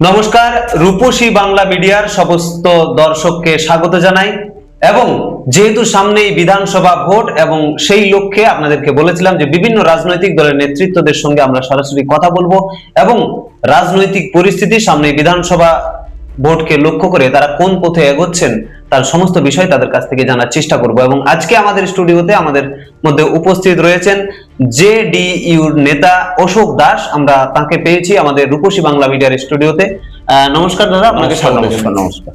নমস্কার, রূপসী বাংলা মিডিয়ার সমস্ত দর্শককে স্বাগত জানাই। এবং যেহেতু সামনেই বিধানসভা ভোট এবং সেই লক্ষ্যে আপনাদেরকে বলেছিলাম যে বিভিন্ন রাজনৈতিক দলের নেতৃত্বদের সঙ্গে আমরা সরাসরি কথা বলবো এবং রাজনৈতিক পরিস্থিতি সামনে বিধানসভা ভোটকে লক্ষ্য করে তারা কোন পথে এগোচ্ছেন তার সমস্ত বিষয় তাদের কাছ থেকে জানার চেষ্টা করব। এবং আজকে আমাদের স্টুডিওতে আমাদের মধ্যে উপস্থিত রয়েছেন জেডিইউর নেতা অশোক দাস। আমরা তাকে পেয়েছি আমাদের রূপসী বাংলা মিডিয়ার স্টুডিওতে। নমস্কার দাদা, আপনাকে স্বাগত। নমস্কার।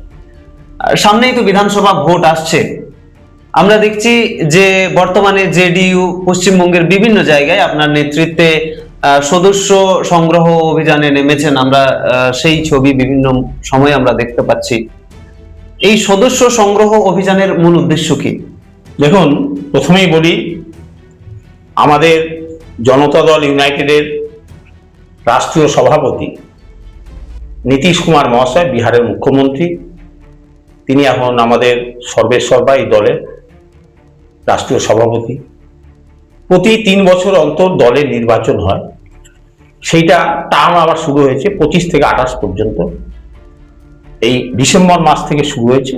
সামনেই তো বিধানসভা ভোট আসছে। আমরা দেখছি যে বর্তমানে জেডিইউ পশ্চিমবঙ্গের বিভিন্ন জায়গায় আপনার নেতৃত্বে সদস্য সংগ্রহ অভিযানে নেমেছেন। আমরা সেই ছবি বিভিন্ন সময় আমরা দেখতে পাচ্ছি। এই সদস্য সংগ্রহ অভিযানের মূল উদ্দেশ্য কি? দেখুন, প্রথমেই বলি, আমাদের জনতা দল ইউনাইটেডের রাষ্ট্রীয় সভাপতি নীতিশ কুমার মহাশয়, বিহারের মুখ্যমন্ত্রী, তিনি এখন আমাদের সর্বেসর্বা এই দলের রাষ্ট্রীয় সভাপতি। প্রতি 3 বছর অন্তর দলের নির্বাচন হয়। সেইটা টার্ম আবার শুরু হয়েছে 25 থেকে 28 পর্যন্ত। এই ডিসেম্বর মাস থেকে শুরু হয়েছে।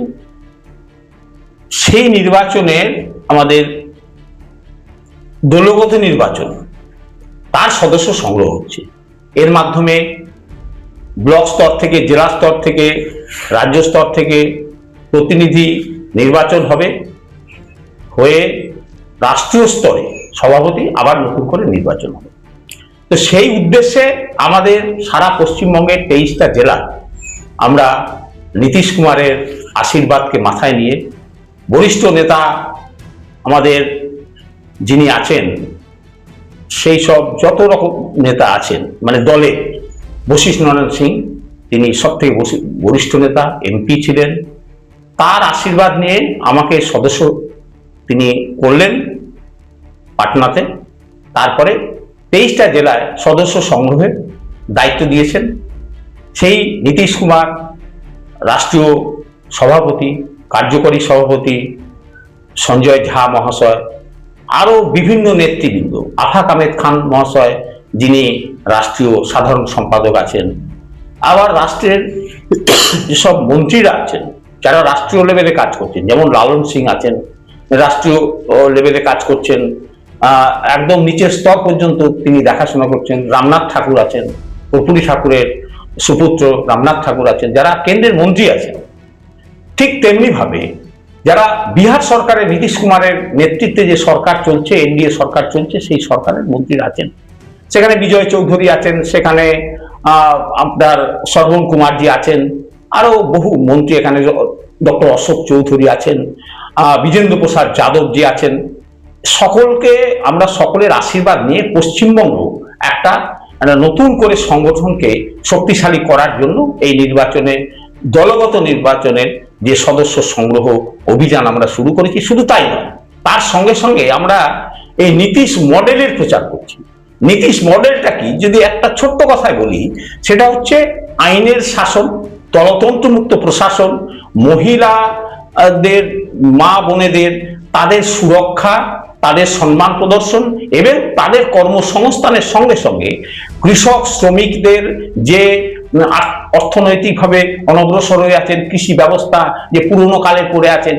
সেই নির্বাচনের আমাদের দলগত নির্বাচন, তার সদস্য সংগ্রহ হচ্ছে। এর মাধ্যমে ব্লক স্তর থেকে, জেলা স্তর থেকে, রাজ্য স্তর থেকে প্রতিনিধি নির্বাচন হবে, হয়ে রাষ্ট্রীয় স্তরে সভাপতি আবার নতুন করে নির্বাচন হবে। তো সেই উদ্দেশ্যে আমাদের সারা পশ্চিমবঙ্গের 23টা জেলা আমরা নীতিশ কুমারের আশীর্বাদকে মাথায় নিয়ে বরিষ্ঠ নেতা আমাদের যিনি আছেন, সেই সব যত রকম নেতা আছেন, মানে দলে বশিষ্ঠ নারায়ণ সিং, তিনি সব থেকে বরিষ্ঠ নেতা, এমপি ছিলেন, তার আশীর্বাদ নিয়ে আমাকে সদস্য তিনি করলেন পাটনাতে। তারপরে 23টা জেলায় সদস্য সংগ্রহের দায়িত্ব দিয়েছেন। সেই নীতিশ কুমার রাষ্ট্রীয় সভাপতি, কার্যকরী সভাপতি সঞ্জয় ঝা মহাশয়, আরও বিভিন্ন নেতৃবৃন্দ, আফাক আহমেদ খান মহাশয় যিনি রাষ্ট্রীয় সাধারণ সম্পাদক আছেন, আবার রাষ্ট্রের যেসব মন্ত্রীরা আছেন যারা রাষ্ট্রীয় লেভেলে কাজ করছেন, যেমন লালন সিং আছেন, রাষ্ট্রীয় লেভেলে কাজ করছেন, একদম নিচের স্তর পর্যন্ত তিনি দেখাশোনা করছেন। রামনাথ ঠাকুর আছেন, কর্পূরী ঠাকুরের সুপুত্র রামনাথ ঠাকুর আছেন, যারা কেন্দ্রের মন্ত্রী আছেন। ঠিক তেমনি ভাবে যারা বিহার সরকারের নীতিশ কুমারের নেতৃত্বে যে সরকার চলছে, এনডিএ সরকার চলছে, সেই সরকারের মন্ত্রীরা আছেন। সেখানে বিজয় চৌধুরী আছেন, সেখানে আপনার শ্রবণ কুমারজি আছেন, আরো বহু মন্ত্রী, এখানে ডক্টর অশোক চৌধুরী আছেন, বিজেন্দ্র প্রসাদ যাদবজি আছেন। সকলকে আমরা সকলের আশীর্বাদ নিয়ে পশ্চিমবঙ্গ একটা নতুন করে সংগঠনকে শক্তিশালী করার জন্য এই নির্বাচনে, দলগত নির্বাচনের যে সদস্য সংগ্রহ অভিযান আমরা শুরু করেছি। শুধু তাই নয়, তার সঙ্গে সঙ্গে আমরা এই নীতিশ মডেলের প্রচার করছি। নীতিশ মডেলটা কি, যদি একটা ছোট্ট কথায় বলি, সেটা হচ্ছে আইনের শাসন, গণতন্ত্রমুক্ত প্রশাসন, মহিলাদের, মা বোনেদের তাদের সুরক্ষা, তাদের সম্মান প্রদর্শন এবং তাদের কর্মসংস্থানের সঙ্গে সঙ্গে কৃষক শ্রমিকদের যে অর্থনৈতিকভাবে অনগ্রসর হয়ে আছেন, কৃষি ব্যবস্থা যে পুরনো কালে পড়ে আছেন,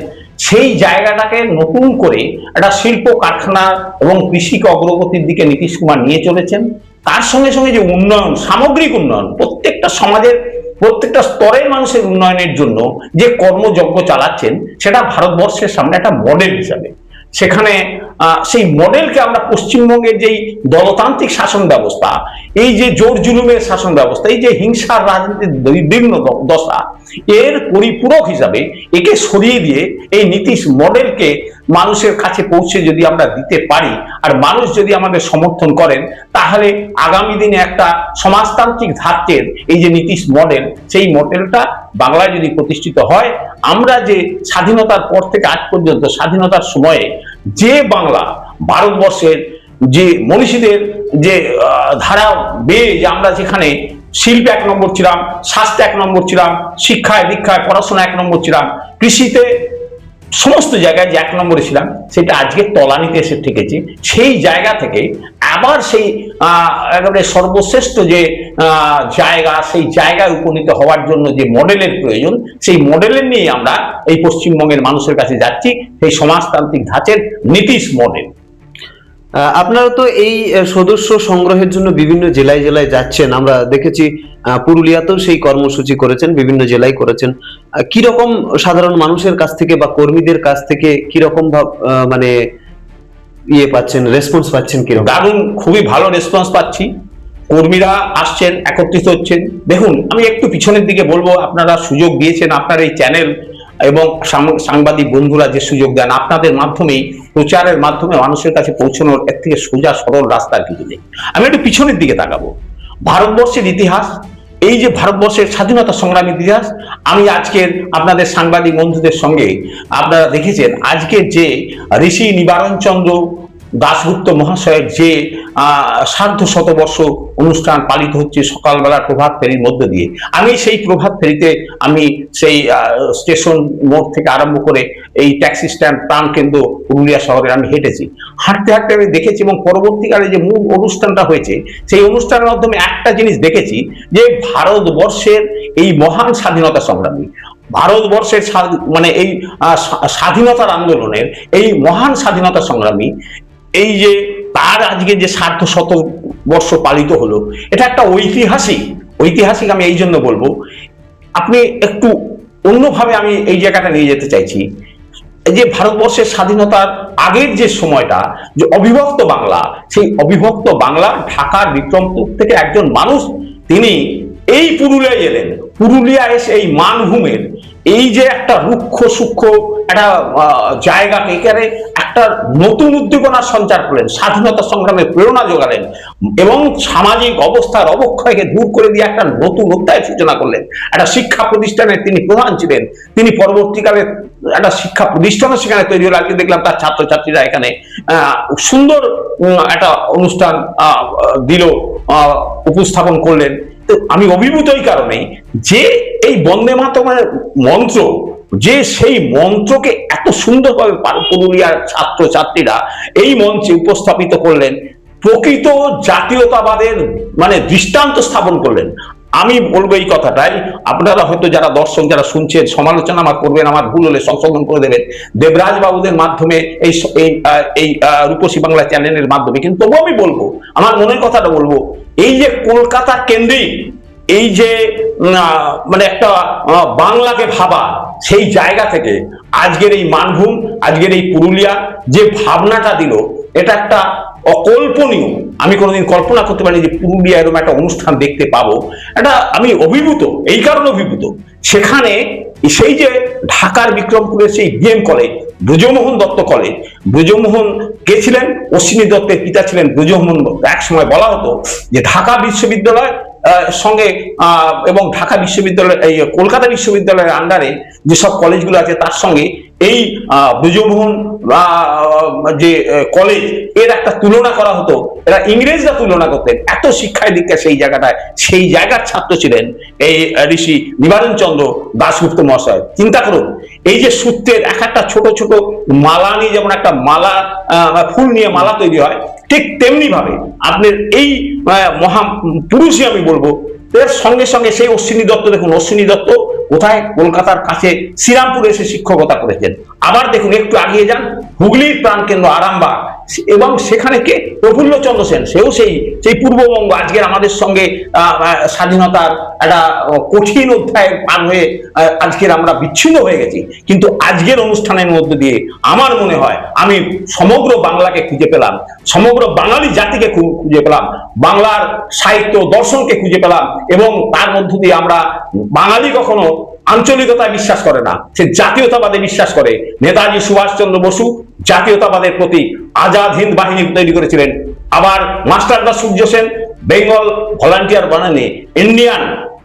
সেই জায়গাটাকে নতুন করে একটা শিল্প কারখানা এবং কৃষিকে অগ্রগতির দিকে নীতিশ কুমার নিয়ে চলেছেন। তার সঙ্গে সঙ্গে যে উন্নয়ন, সামগ্রিক উন্নয়ন, প্রত্যেকটা সমাজের প্রত্যেকটা স্তরের মানুষের উন্নয়নের জন্য যে কর্মযজ্ঞ চালাচ্ছেন, সেটা ভারতবর্ষের সামনে একটা মডেল হিসাবে। সেখানে সেই মডেলকে আমরা পশ্চিমবঙ্গের যেই দলতান্ত্রিক শাসন ব্যবস্থা, এই যে জোর জুলুমের শাসন ব্যবস্থা, এই যে হিংসার রাজনীতির বিভিন্ন দশা, এর পরিপূরক হিসাবে একে সরিয়ে দিয়ে এই নীতিশ মডেলকে মানুষের কাছে পৌঁছে যদি আমরা দিতে পারি, আর মানুষ যদি আমাদের সমর্থন করেন, তাহলে আগামী দিনে একটা সমাজতান্ত্রিক ধাঁচের এই যে নীতিশ মডেল, সেই মডেলটা বাংলায় যদি প্রতিষ্ঠিত হয়, আমরা যে স্বাধীনতার পর থেকে আজ পর্যন্ত স্বাধীনতার সময়ে যে বাংলা, ভারতবর্ষের যে মনীষীদের যে ধারা বেয়ে যে আমরা যেখানে শিল্পে 1 নম্বর ছিলাম, স্বাস্থ্যে 1 নম্বর ছিলাম, শিক্ষায় দীক্ষায় পড়াশোনা 1 নম্বর ছিলাম, কৃষিতে সমস্ত জায়গায় যে 1 নম্বরে ছিলাম সেটা আজকে তলানিতে এসে ঠেকেছি। সেই জায়গা থেকে আবার সেই একেবারে সর্বশ্রেষ্ঠ যে জায়গা, সেই জায়গায় উপনীত হওয়ার জন্য যে মডেলের প্রয়োজন, সেই মডেলের নিয়ে আমরা এই পশ্চিমবঙ্গের মানুষের কাছে যাচ্ছি, সেই সমাজতান্ত্রিক ধাঁচের নীতিশ মডেল। আপনারা তো এই সদস্য সংগ্রহের জন্য বিভিন্ন জেলায় জেলায় যাচ্ছেন, আমরা দেখেছি পুরুলিয়াতেও সেই কর্মসূচি করেছেন, বিভিন্ন জেলায় করেছেন। কিরকম সাধারণ মানুষের কাছ থেকে বা কর্মীদের কাছ থেকে কিরকম মানে পাচ্ছেন, রেসপন্স পাচ্ছেন কিরকম? দারুণ, খুবই ভালো রেসপন্স পাচ্ছি। কর্মীরা আসছেন, একত্রিত হচ্ছেন। দেখুন, আমি একটু পিছনের দিকে বলবো, আপনারা সুযোগ দিয়েছেন, আপনার এই চ্যানেল এবং সাংবাদিক বন্ধুরা যে সুযোগ দেন, আপনাদের মাধ্যমেই, প্রচারের মাধ্যমে মানুষের কাছে পৌঁছানোর এর থেকে সোজা সরল রাস্তার কিছু নেই। আমি একটু পিছনের দিকে তাকাবো। ভারতবর্ষের ইতিহাস, এই যে ভারতবর্ষের স্বাধীনতা সংগ্রামের ইতিহাস, আমি আজকের আপনাদের সাংবাদিক বন্ধুদের সঙ্গে আপনারা দেখেছেন আজকের যে ঋষি নিবারণ চন্দ্র দাশগুপ্ত মহাশয়ের যে সার্ধ শতবর্ষ অনুষ্ঠান পালিত হচ্ছে সকালবেলা প্রভাত ফেরির মধ্য দিয়ে। আমি সেই প্রভাত ফেরিতে আমি সেই স্টেশন মোড় থেকে আরম্ভ করে এই ট্যাক্সি স্ট্যান্ড প্রাণকেন্দ্র পুরুলিয়া শহরে আমি হেঁটেছি। হাঁটতে হাঁটতে আমি দেখেছি, এবং পরবর্তীকালে যে মূল অনুষ্ঠানটা হয়েছে সেই অনুষ্ঠানের মাধ্যমে একটা জিনিস দেখেছি, যে ভারতবর্ষের এই মহান স্বাধীনতা সংগ্রামী, ভারতবর্ষের মানে এই স্বাধীনতার আন্দোলনের এই মহান স্বাধীনতা সংগ্রামী, এই যে তার আজকে যে সার্ধ শতবর্ষ পালিত হলো, এটা একটা ঐতিহাসিক। আমি এই জন্য বলবো, আপনি একটু অন্যভাবে আমি এই জায়গাটা নিয়ে যেতে চাইছি, যে ভারতবর্ষের স্বাধীনতার আগের যে সময়টা, যে অবিভক্ত বাংলা, সেই অবিভক্ত বাংলা ঢাকার বিক্রমপুর থেকে একজন মানুষ তিনি এই পুরুলিয়ায় এলেন। পুরুলিয়া এসে এই মানভূমের এই যে একটা রুক্ষ সূক্ষ্ম একটা জায়গাকে এখানে একটা নতুন উদ্দীপনার সঞ্চার করলেন, স্বাধীনতা সংগ্রামে প্রেরণা যোগালেন, এবং সামাজিক অবস্থার অবক্ষয়কে দূর করে দিয়ে একটা নতুন অধ্যায়ের সূচনা করলেন। একটা শিক্ষা প্রতিষ্ঠানের তিনি প্রধান ছিলেন। তিনি পরবর্তীকালে একটা শিক্ষা প্রতিষ্ঠানও সেখানে তৈরি হলো। আজকে দেখলাম তার ছাত্রছাত্রীরা এখানে সুন্দর একটা অনুষ্ঠান দিল, উপস্থাপন করলেন। আমি অভিভূত এই কারণেই, যে এই বন্দে মাতরমের মন্ত্র, যে সেই মন্ত্রকে এত সুন্দরভাবে পুরুলিয়ার ছাত্রছাত্রীরা এই মঞ্চে উপস্থাপিত করলেন, প্রকৃত জাতীয়তাবাদের মানে দৃষ্টান্ত স্থাপন করলেন। আমি বলবো এই কথাটাই, আপনারা হয়তো যারা দর্শক যারা শুনছেন সমালোচনা আমার করবেন, আমার ভুল হলে সংশোধন করে দেবেন দেবরাজ বাবুদের মাধ্যমে, এই রূপসী বাংলা চ্যানেলের মাধ্যমে। কিন্তু তবু আমি বলবো, আমার মনের কথাটা বলবো, এই যে কলকাতা কেন্দ্রিক এই যে মানে একটা বাংলাকে ভাবা, সেই জায়গা থেকে আজকের এই মানভূম, আজকের এই পুরুলিয়া যে ভাবনাটা দিল, এটা একটা অকল্পনীয়। আমি কোনোদিন কল্পনা করতে পারিনি যে পুরুলিয়া এরকম একটা অনুষ্ঠান দেখতে পাবো। এটা আমি অভিভূত, এই কারণে অভিভূত। সেখানে সেই যে ঢাকার বিক্রমপুরের সেই B M college, Brajamohan Dutta college, Brajamohan কে ছিলেন? অশ্বিনী দত্তের পিতা ছিলেন ব্রজমোহন দত্ত। এক সময় বলা হতো যে ঢাকা বিশ্ববিদ্যালয় সঙ্গে এবং ঢাকা বিশ্ববিদ্যালয়, এই কলকাতা বিশ্ববিদ্যালয়ের আন্ডারে যেসব কলেজগুলো আছে তার সঙ্গে এই ব্রজমোহন যে কলেজ, এর একটা তুলনা করা হতো। এরা ইংরেজরা তুলনা করতেন, এত শিক্ষায় দীক্ষা সেই জায়গাটায়, সেই জায়গার ছাত্র ছিলেন এই ঋষি নিবারণ চন্দ্র দাশগুপ্ত মহাশয়। চিন্তা করুন, এই যে সূত্রের এক একটা ছোট ছোট মালা নিয়ে, যেমন একটা মালা ফুল নিয়ে মালা তৈরি হয়, ঠিক তেমনি ভাবে আপনার এই মহা পুরুষই আমি বলবো, এর সঙ্গে সঙ্গে সেই অশ্বিনী দত্ত, দেখুন অশ্বিনী দত্ত কোথায়? কলকাতার কাছে শ্রীরামপুরে এসে শিক্ষকতা করেছেন। আবার দেখুন একটু আগিয়ে যান, হুগলির প্রাণকেন্দ্র আরামবাগ, এবং সেখানে কে? প্রফুল্ল চন্দ্র সেন, সেও সেই পূর্ববঙ্গ। আজকের আমাদের সঙ্গে স্বাধীনতার একটা কঠিন অধ্যায় পার হয়ে আজকের আমরা বিচ্ছিন্ন হয়ে গেছি। কিন্তু আজকের অনুষ্ঠানের মধ্যে দিয়ে আমার মনে হয় আমি সমগ্র বাংলাকে খুঁজে পেলাম, সমগ্র বাঙালি জাতিকে খুঁজে পেলাম, বাংলার সাহিত্য দর্শনকে খুঁজে পেলাম, এবং তার মধ্য দিয়ে আমরা বাঙালি কখনো আঞ্চলিকতায় বিশ্বাস করে না, সে জাতীয়তাবাদে বিশ্বাস করে। নেতাজি সুভাষচন্দ্র বসু জাতীয়তাবাদের প্রতি আজাদ হিন্দ বাহিনী তৈরি করেছিলেন। আবার মাস্টারদা সূর্য সেন বেঙ্গল ভলান্টিয়ার বানানে ইন্ডিয়ান,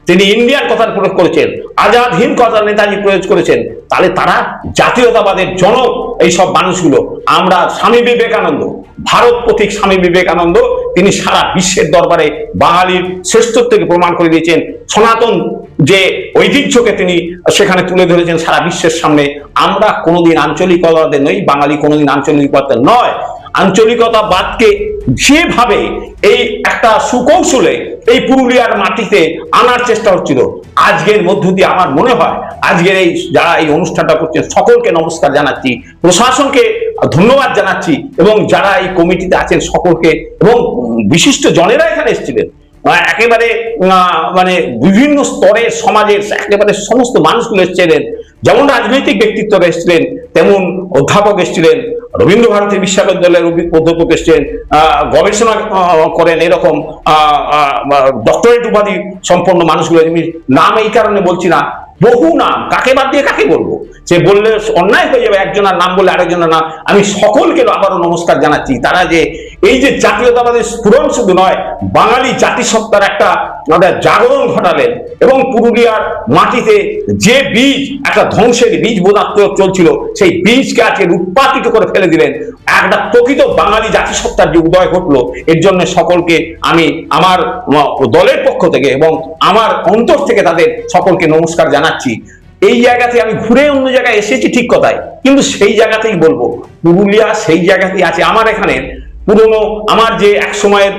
তিনি ইন্ডিয়ান কথার প্রয়োগ করেছেন, আজাদ হিন্দ কথা নেতাজি প্রয়োগ করেছেন। তাহলে তারা জাতীয়তাবাদের জনক এইসব মানুষগুলো। আমরা স্বামী বিবেকানন্দ, ভারত পথিক স্বামী বিবেকানন্দ, তিনি সারা বিশ্বের দরবারে বাঙালির শ্রেষ্ঠত্বকে প্রমাণ করে দিয়েছেন। সনাতন যে ঐতিহ্যকে তিনি সেখানে তুলে ধরেছেন সারা বিশ্বের সামনে। আমরা কোনোদিন আঞ্চলিকতাতে নই, বাঙালি কোনোদিন আঞ্চলিকতা নয়। আঞ্চলিকতাবাদকে যেভাবে এই একটা সুকৌশলে এই পুরুলিয়ার মাটিতে আনার চেষ্টা হচ্ছিল, আজকের মধ্য দিয়ে আমার মনে হয় আজকের এই যারা এই অনুষ্ঠানটা করছেন সকলকে নমস্কার জানাচ্ছি, প্রশাসনকে ধন্যবাদ জানাচ্ছি, এবং যারা এই কমিটিতে আছেন সকলকে, এবং বিশিষ্ট জনেরা এখানে এসেছিলেন, একেবারে মানে বিভিন্ন স্তরের সমাজের একেবারে সমস্ত মানুষগুলো এসেছিলেন। যেমন রাজনৈতিক ব্যক্তিত্বরা এসেছিলেন, তেমন অধ্যাপক এসেছিলেন, রবীন্দ্র ভারতী বিশ্ববিদ্যালয়ের অধ্যাপক এসেছেন, গবেষণা করেন, এরকম ডক্টরেট উপাধি সম্পন্ন মানুষগুলো। আমি নাম এই কারণে বলছি না, বহু নাম, কাকে বাদ দিয়ে কাকে বলবো, সে বললে অন্যায় হয়ে যাবে, একজনের নাম বললে আরেকজনের নাম। আমি সকলকে আবারও নমস্কার জানাচ্ছি। তারা যে এই যে জাতীয়তাবাদের স্ফুরণ শুধু নয়, বাঙালি জাতিসত্তার একটা জাগরণ ঘটালেন, এবং পুরুলিয়ার মাটিতে যে বীজ, একটা ধ্বংসের বীজ বোনাত্ম চলছিল, সেই বীজকে আজকে উৎপাদিত করে ফেলে দিলেন। একটা প্রকৃত বাঙালি জাতিসত্তার যে উদয় ঘটলো, এর জন্য সকলকে আমি আমার দলের পক্ষ থেকে এবং আমার অন্তর থেকে তাদের সকলকে নমস্কার জানাচ্ছি। এই জায়গাতে আমি ঘুরে অন্য জায়গায় এসেছি ঠিক কথাই, কিন্তু সেই জায়গাতেই বলবো পুরুলিয়া সেই জায়গাতেই আছে। আমার এখানে পুরনো আমার যে এক সময়ের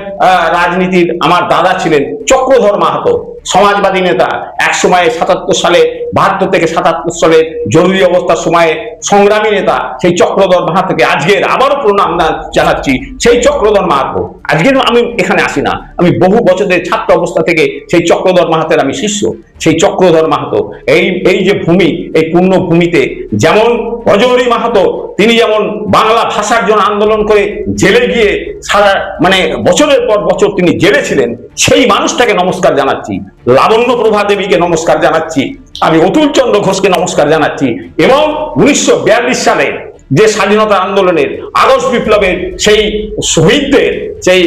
রাজনীতির আমার দাদা ছিলেন চক্রধর মাহাতো, সমাজবাদী নেতা, এক সময়ে ৭৭ সালে ৭২ থেকে ৭৭ সালে জরুরি অবস্থার সময়ে সংগ্রামী নেতা, সেই চক্রধর মাহাতোকে আজকের আবারও প্রণাম জানাচ্ছি। সেই চক্রধর মাহাতো আজকের আমি এখানে আসি না, আমি বহু বছরের ছাত্র অবস্থা থেকে সেই চক্রধর মাহাতের আমি শিষ্য। সেই চক্রধর মাহাতো এই যে ভূমি, এই পূর্ণ ভূমিতে যেমন অজহরী মাহাতো, তিনি যেমন বাংলা ভাষার জন্য আন্দোলন করে জেলে গিয়ে সারা মানে বছরের পর বছর তিনি জেলে ছিলেন, সেই মানুষটাকে নমস্কার জানাচ্ছি। লাবণ্য প্রভা দেবীকে নমস্কার জানাচ্ছি, আমি অতুল চন্দ্র ঘোষকে নমস্কার জানাচ্ছি, এবং 1942 সালে যে স্বাধীনতা আন্দোলনের আগস্ট বিপ্লবের সেই শহীদদের, সেই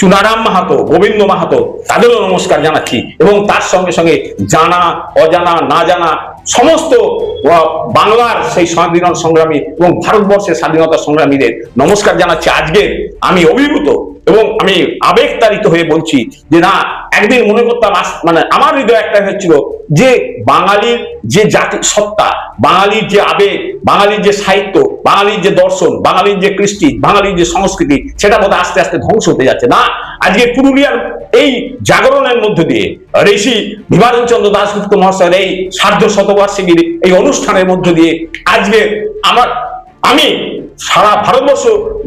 চুনারাম মাহাতো, গোবিন্দ মাহাতো, তাদেরও নমস্কার জানাচ্ছি। এবং তার সঙ্গে সঙ্গে জানা অজানা না জানা সমস্ত বাংলার সেই স্বাধীনতা সংগ্রামী এবং ভারতবর্ষের স্বাধীনতা সংগ্রামীদের নমস্কার জানাচ্ছি। আজকে আমি অভিভূত এবং আমি আবেগতাড়িত হয়ে বলছি যে না, একদিন মনে করতাম, মানে আমার হৃদয় একটা হচ্ছিল যে বাঙালির যে জাতি সত্তা, বাঙালির যে আবেগ, বাঙালির যে সাহিত্য, বাঙালির যে দর্শন, বাঙালির যে কৃষ্টি, বাঙালির যে সংস্কৃতি, সেটা বোধহয় আস্তে আস্তে ধ্বংস হতে যাচ্ছে। না, আজকে পুরুলিয়ার এই জাগরণের মধ্য দিয়ে ঋষি বিভাজন চন্দ্র দাশগুপ্ত মহাশয়ের এই সার্ধ শতবার্ষিকীর এই অনুষ্ঠানের মধ্য দিয়ে আজকে আমি সারা ভারতবর্ষ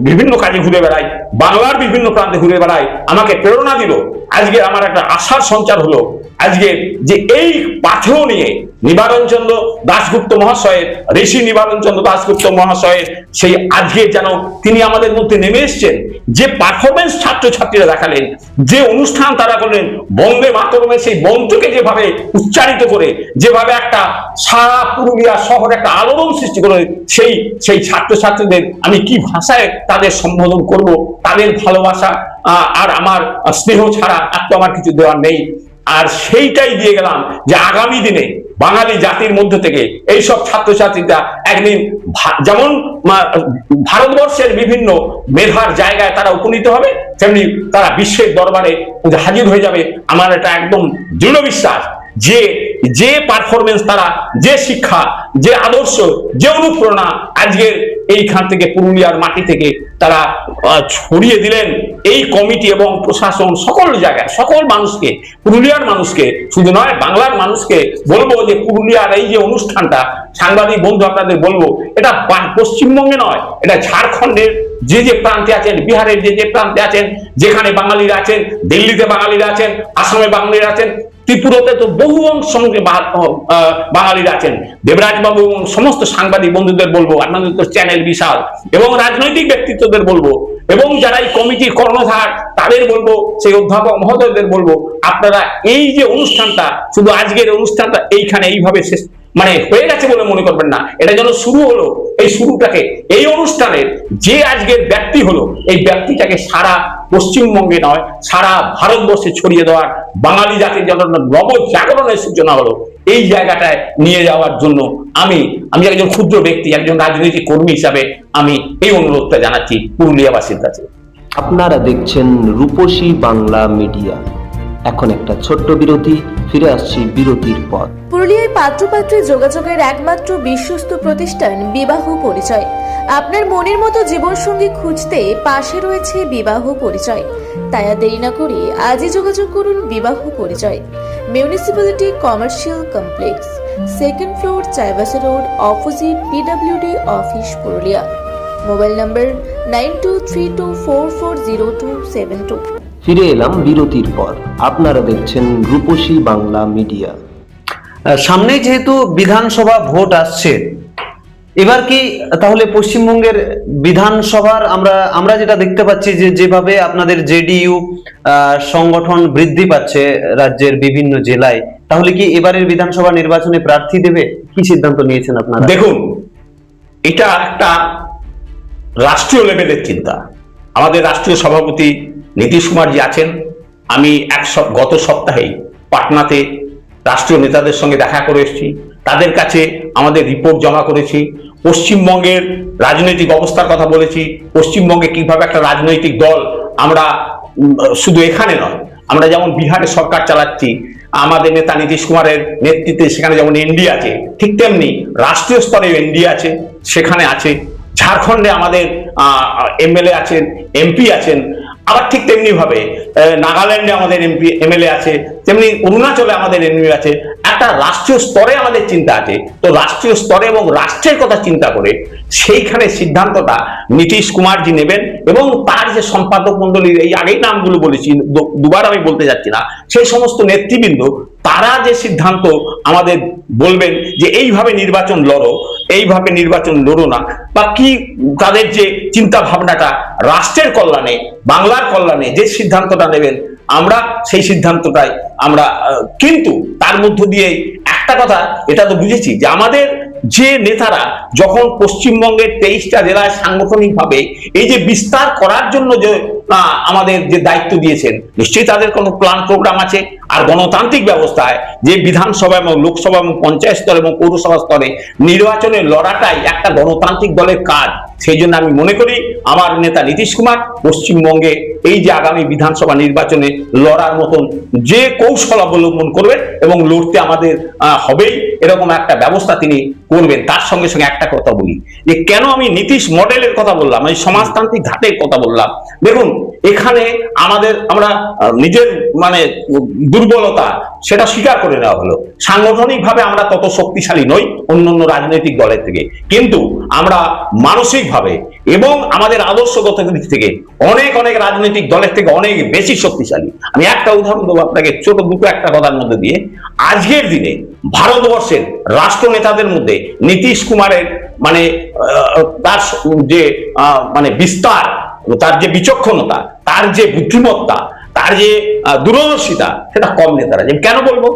বিভিন্ন কাজে ঘুরে বেড়াই, বাংলার বিভিন্ন প্রান্তে ঘুরে বেড়াই, আমাকে প্রেরণা দিল। আজকে আমার একটা আশার সঞ্চার হলো, আজকে যে এই পাথেয় নিয়ে নিবারণ চন্দ্র দাশগুপ্ত মহাশয়ের, ঋষি নিবারণ চন্দ্র দাশগুপ্ত মহাশয়ের সেই আজকে যেন তিনি আমাদের মধ্যে নেমে এসছেন, যে পারফরমেন্স ছাত্রছাত্রীরা দেখালেন, যে অনুষ্ঠান তারা করলেন, বন্দে মাতরমের সেই মন্ত্রকে যেভাবে উচ্চারিত করে, যেভাবে একটা সারা পুরুলিয়া শহর একটা আলোড়ন সৃষ্টি করে, সেই ছাত্রছাত্রীদের আমি কি ভাষায় তাদের সম্বোধন করব? তাদের ভালোবাসা আর আমার স্নেহ ছাড়া আর তো আমার কিছু দেওয়ার নেই। আর সেইটাই দিয়ে গেলাম যে আগামী দিনে বাঙালি জাতির মধ্য থেকে এইসব ছাত্রছাত্রীরা একদিন যেমন ভারতবর্ষের বিভিন্ন মেধার জায়গায় তারা উপনীত হবে, তেমনি তারা বিশ্বের দরবারে হাজির হয়ে যাবে। আমার এটা একদম দৃঢ় বিশ্বাস যে পারফরমেন্স তারা, যে শিক্ষা, যে আদর্শ, যে অনুপ্রেরণা আজকের এইখান থেকে পুরুলিয়ার মাটি থেকে তারা ছড়িয়ে দিলেন, এই কমিটি এবং প্রশাসন সকল জায়গায় সকল মানুষকে, পুরুলিয়ার মানুষকে শুধু নয় বাংলার মানুষকে বলবো যে পুরুলিয়ার এই যে অনুষ্ঠানটা, সাংবাদিক বন্ধু আপনাদের বলবো, এটা পশ্চিমবঙ্গে নয়, এটা ঝাড়খণ্ডের যে প্রান্তে আছেন, বিহারের যে প্রান্তে আছেন, যেখানে বাঙালিরা আছেন, দিল্লিতে বাঙালিরা আছেন, আসামে বাঙালিরা আছেন, ত্রিপুরাতে তো বহু সঙ্গে বাঙালিরা আছেন। দেবরাজ বাবু এবং সমস্ত সাংবাদিক বন্ধুদের বলবো, আপনাদের তো চ্যানেল বিশাল, এবং রাজনৈতিক ব্যক্তিত্বদের বলবো, এবং যারা এই কমিটির কর্ণধার তাদের বলবো, সেই অধ্যাপক মহোদয়দের বলবো, আপনারা এই যে অনুষ্ঠানটা, শুধু আজকের অনুষ্ঠানটা এইখানে এইভাবে শেষ মানে হয়ে গেছে বলে মনে করবেন না, এটা যেন শুরু হলো। এই শুরুটাকে, এই অনুষ্ঠানের যে আজকের ব্যক্তি হলো, এই ব্যক্তিটাকে সারা পশ্চিমবঙ্গে নয় সারা ভারতবর্ষে ছড়িয়ে দেওয়ার, বাঙালি জাতির জন্য নব জাগরণের সূচনা হলো, এই জায়গাটায় নিয়ে যাওয়ার জন্য আমি একজন ক্ষুদ্র ব্যক্তি, একজন রাজনৈতিক কর্মী হিসাবে আমি এই অনুরোধটা জানাচ্ছি পুরুলিয়াবাসীর কাছে। আপনারা দেখছেন রূপসী বাংলা মিডিয়া। এখন একটা ছোট্ট বিরতি, ফিরে আসছি বিরতির পর। পুরুলিয়ায় পাত্রপাত্রী যোগাযোগের একমাত্র বিশ্বস্ত প্রতিষ্ঠান বিবাহ পরিচয়। আপনার মনের মতো জীবনসঙ্গী খুঁজতে পাশে রয়েছে বিবাহ পরিচয়। তাই আর দেরি না করে আজই যোগাযোগ করুন বিবাহ পরিচয়। Municipality commercial complex, second floor, Chaibasa road, opposite PWD office, Purulia. Mobile নম্বর 9232440272। ফিরে এলাম বিরতির পর। আপনারা দেখছেন রূপসী বাংলা মিডিয়া। সামনেই যেহেতু বিধানসভা ভোট আসছে, এবার কি তাহলে পশ্চিমবঙ্গের বিধানসভার আমরা যেটা দেখতে পাচ্ছি যে যেভাবে আপনাদের জেডিইউ সংগঠন বৃদ্ধি পাচ্ছে রাজ্যের বিভিন্ন জেলায়, তাহলে কি এবারের বিধানসভা নির্বাচনে প্রার্থী দেবে? কি সিদ্ধান্ত নিয়েছেন আপনারা? দেখুন, এটা একটা রাষ্ট্রীয় লেভেলের চিন্তা। আমাদের রাষ্ট্রীয় সভাপতি নীতিশ কুমার জি আছেন। আমি গত সপ্তাহেই পাটনাতে রাষ্ট্রীয় নেতাদের সঙ্গে দেখা করে এসেছি, তাদের কাছে আমাদের রিপোর্ট জমা করেছি, পশ্চিমবঙ্গের রাজনৈতিক অবস্থার কথা বলেছি, পশ্চিমবঙ্গে কিভাবে একটা রাজনৈতিক দল আমরা শুধু এখানে নয়, আমরা যেমন বিহারে সরকার চালাচ্ছি, আমাদের নেতা নীতিশ কুমারের নেতৃত্বে সেখানে যেমন এনডিএ আছে, ঠিক তেমনি রাষ্ট্রীয় স্তরে এনডিএ আছে, সেখানে আছে। ঝাড়খণ্ডে আমাদের এমএলএ আছেন, এমপি আছেন, আবার ঠিক তেমনি ভাবে নাগাল্যান্ডে আমাদের এমএলএ আছে, তেমনি অরুণাচলে আমাদের এমএলএ আছে। একটা রাষ্ট্রীয় স্তরে আমাদের চিন্তা আছে। তো রাষ্ট্রীয় স্তরে এবং রাষ্ট্রের কথা চিন্তা করে সেইখানে সিদ্ধান্তটা নীতিশ কুমার জি নেবেন, এবং তার যে সম্পাদক মন্ডলী, এই আগেই নামগুলো বলেছি, দুবার আমি বলতে যাচ্ছি না, সেই সমস্ত নেতৃবৃন্দ তারা যে সিদ্ধান্ত আমাদের বলবেন যে এইভাবে নির্বাচন লড়ো, এইভাবে নির্বাচন লড়ো না, বা কি তাদের যে চিন্তা ভাবনাটা রাষ্ট্রের কল্যাণে, বাংলার কল্যাণে যে সিদ্ধান্তটা নেবেন, আমরা সেই সিদ্ধান্তটাই আমরা। কিন্তু তার মধ্য দিয়ে একটা কথা এটা তো বুঝেছি যে আমাদের যে নেতারা যখন পশ্চিমবঙ্গের 23টা জেলায় সাংগঠনিকভাবে এই যে বিস্তার করার জন্য যে আমাদের যে দায়িত্ব দিয়েছেন, নিশ্চয়ই তাদের কোনো প্ল্যান প্রোগ্রাম আছে। আর গণতান্ত্রিক ব্যবস্থায় যে বিধানসভা এবং লোকসভা এবং পঞ্চায়েত স্তর এবং পৌরসভা স্তরে নির্বাচনের লড়াটাই একটা গণতান্ত্রিক দলের কাজ। সেই জন্য আমি মনে করি আমার নেতা নীতিশ কুমার পশ্চিমবঙ্গে এই যে আগামী বিধানসভা নির্বাচনে লড়ার মতন যে কৌশল অবলম্বন করবেন এবং লড়তে আমাদের হবেই, এরকম একটা ব্যবস্থা তিনি করবেন। তার সঙ্গে সঙ্গে একটা কথা বলি যে কেন আমি নীতিশ মডেলের কথা বললাম, এই সমাজতান্ত্রিক ঘাটের কথা বললাম। দেখুন, এখানে আমরা নিজের দুর্বলতা সেটা স্বীকার করে নেওয়া হলো। সাংগঠনিকভাবে আমরা তত শক্তিশালী নই অন্যান্য রাজনৈতিক দলের থেকে, কিন্তু আমরা মানসিকভাবে এবং আমাদের আদর্শগত দিক থেকে অনেক অনেক রাজনৈতিক দলের থেকে অনেক বেশি শক্তিশালী। আমি একটা উদাহরণ দেবো আপনাকে, ছোট দুটো একটা কথার মধ্যে দিয়ে। আজকের দিনে ভারতবর্ষের রাষ্ট্র নেতাদের মধ্যে নীতিশ কুমারের তার যে বিস্তার, তার যে বিচক্ষণতা, তার যে বুদ্ধিমত্তা, তার যে দূরদর্শিতা, সেটা কম নেতারা। কেন বলবো?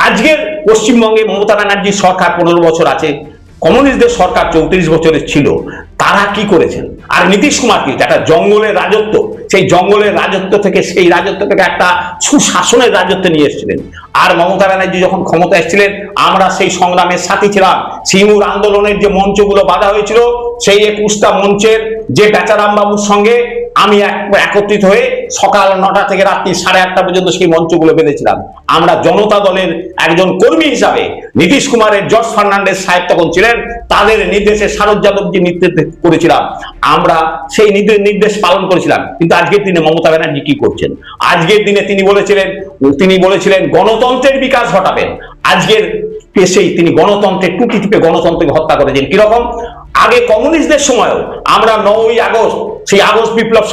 আজকের পশ্চিমবঙ্গে মমতা ব্যানার্জির সরকার 15 বছর আছে, কমিউনিস্টদের সরকার 34 বছরের ছিল। তারা কি করেছেন? আর নীতিশ কুমার কি একটা জঙ্গলের রাজত্ব, সেই জঙ্গলের রাজত্ব থেকে একটা সুশাসনের রাজত্ব নিয়ে এসেছিলেন। আর মমতা ব্যানার্জি যখন ক্ষমতা এসেছিলেন, আমরা সেই সংগ্রামের সাথী ছিলাম। সিঙ্গুর আন্দোলনের যে মঞ্চগুলো বাঁধা হয়েছিল, সেই 21টা মঞ্চের যে বেচারাম বাবুর সঙ্গে আমি একত্রিত হয়ে সকাল 9টা থেকে রাত্রি 8:30 পর্যন্ত সেই মঞ্চগুলো বেঁধেছিলাম। আমরা জনতা দলের একজন কর্মী হিসাবে, নীতিশ কুমারের জর্জ ফার্নান্ডেজ সাহেব তখন ছিলেন, তাদের নির্দেশে শারদ যাদবজি নেতৃত্ব করেছিলাম, আমরা সেই নির্দেশ পালন করেছিলাম। কিন্তু আজকের দিনে মমতা ব্যানার্জি কি করছেন? আজকের দিনে তিনি বলেছিলেন গণতন্ত্রের বিকাশ ঘটাবেন। আজকের পেশেই তিনি গণতন্ত্রের টুটি টিপে গণতন্ত্রকে হত্যা করেছেন। কিরকম? আগে কমিউনিস্টদের সময়ও আমরা 9ই আগস্ট, সেই আগস্ট বিপ্লব